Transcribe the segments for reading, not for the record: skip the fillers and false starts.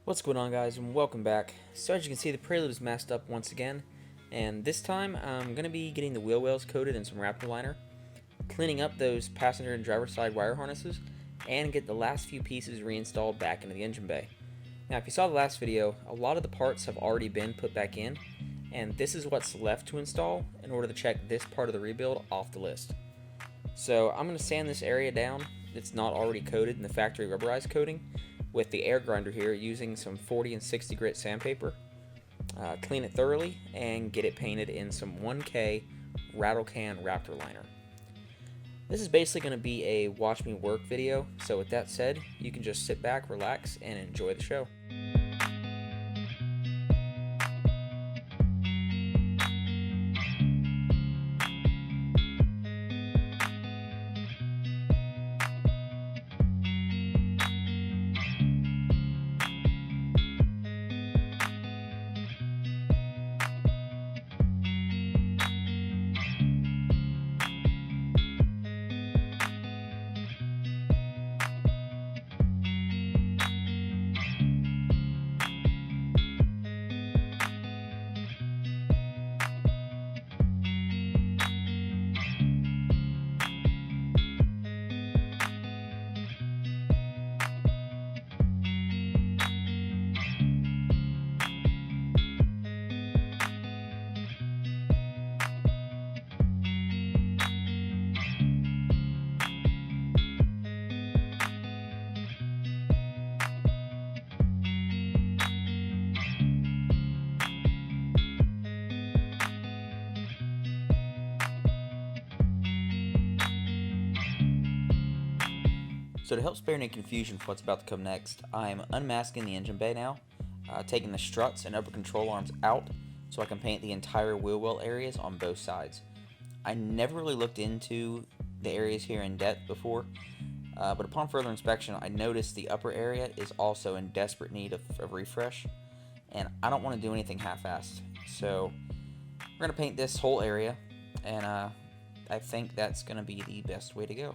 What's going on, guys, and welcome back. So as you can see, the Prelude is messed up once again, and this time I'm going to be getting the wheel wells coated in some Raptor Liner, cleaning up those passenger and driver side wire harnesses, and get the last few pieces reinstalled back into the engine bay. Now, if you saw the last video, a lot of the parts have already been put back in, and this is what's left to install in order to check this part of the rebuild off the list. So I'm going to sand this area down that's not already coated in the factory rubberized coating with the air grinder here, using some 40 and 60 grit sandpaper. Clean it thoroughly and get it painted in some 1K rattle can Raptor Liner. This is basically going to be a watch me work video, so with that said, you can just sit back, relax, and enjoy the show. So to help spare any confusion for what's about to come next, I'm unmasking the engine bay now, taking the struts and upper control arms out so I can paint the entire wheel well areas on both sides. I never really looked into the areas here in depth before, but upon further inspection I noticed the upper area is also in desperate need of refresh, and I don't want to do anything half-assed. So we're going to paint this whole area, and I think that's going to be the best way to go.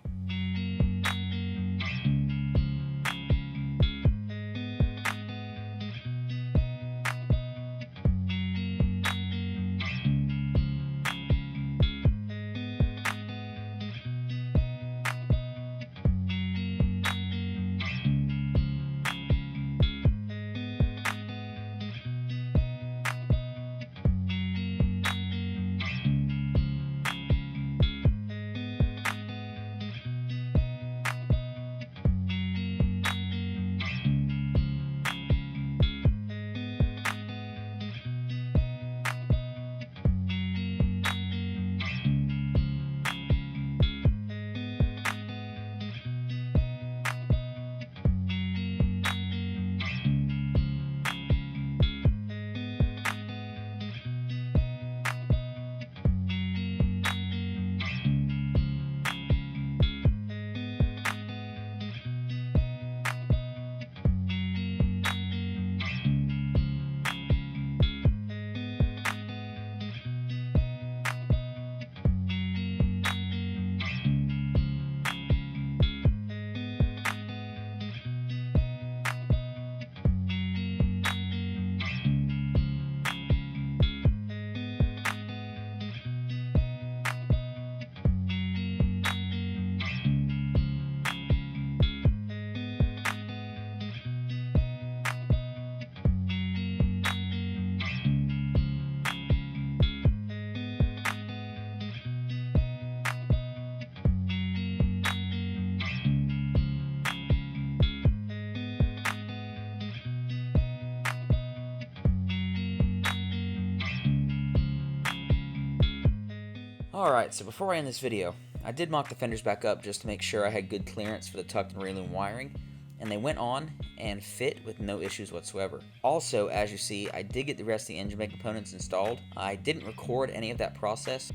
Alright, so before I end this video, I did mock the fenders back up just to make sure I had good clearance for the tucked and reloom wiring, and they went on and fit with no issues whatsoever. Also, as you see, I did get the rest of the engine bay components installed. I didn't record any of that process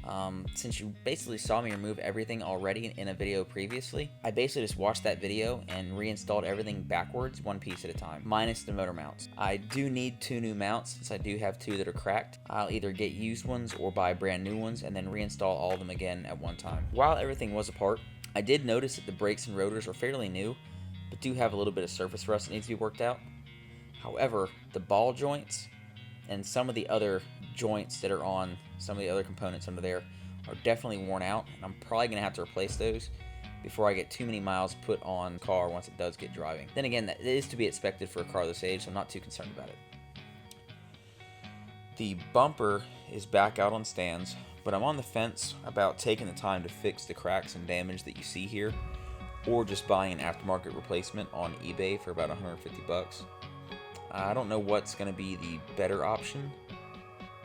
since you basically saw me remove everything already in a video previously. I basically just watched that video and reinstalled everything backwards, one piece at a time, minus the motor mounts. I do need 2 new mounts since I do have 2 that are cracked. I'll either get used ones or buy brand new ones and then reinstall all of them again at one time. While everything was apart, I did notice that the brakes and rotors are fairly new, but do have a little bit of surface rust that needs to be worked out. However, the ball joints and some of the other joints that are on some of the other components under there are definitely worn out, and I'm probably going to have to replace those before I get too many miles put on the car once it does get driving. Then again, that is to be expected for a car this age, so I'm not too concerned about it. The bumper is back out on stands, but I'm on the fence about taking the time to fix the cracks and damage that you see here, or just buying an aftermarket replacement on eBay for about 150 bucks. I don't know what's going to be the better option.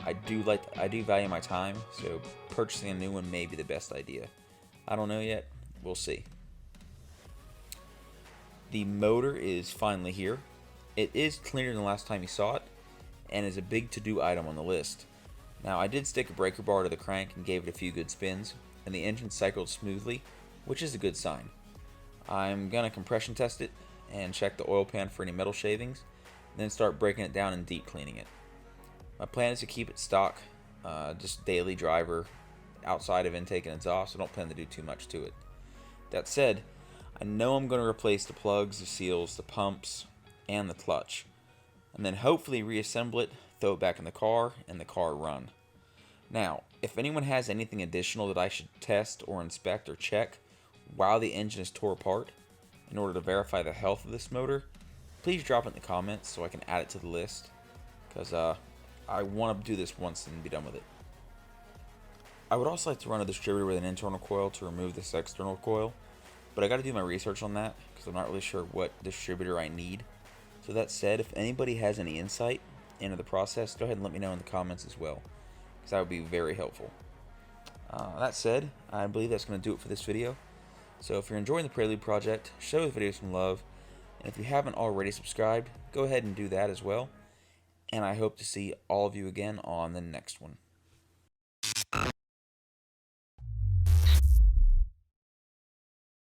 I do value my time, so purchasing a new one may be the best idea. I don't know yet. We'll see. The motor is finally here. It is cleaner than the last time you saw it, and is a big to-do item on the list. Now, I did stick a breaker bar to the crank and gave it a few good spins, and the engine cycled smoothly, which is a good sign. I'm going to compression test it and check the oil pan for any metal shavings, then start breaking it down and deep cleaning it. My plan is to keep it stock, just daily driver, outside of intake and exhaust. I don't plan to do too much to it. That said, I know I'm going to replace the plugs, the seals, the pumps, and the clutch, and then hopefully reassemble it, throw it back in the car, and the car run. Now, if anyone has anything additional that I should test or inspect or check while the engine is tore apart in order to verify the health of this motor, please drop it in the comments so I can add it to the list, because I want to do this once and be done with it. I would also like to run a distributor with an internal coil to remove this external coil, but I got to do my research on that because I'm not really sure what distributor I need. So that said, if anybody has any insight into the process, go ahead and let me know in the comments as well, because that would be very helpful. That said, I believe that's going to do it for this video. So if you're enjoying the Prelude project, show the video some love, and if you haven't already subscribed, go ahead and do that as well. And I hope to see all of you again on the next one.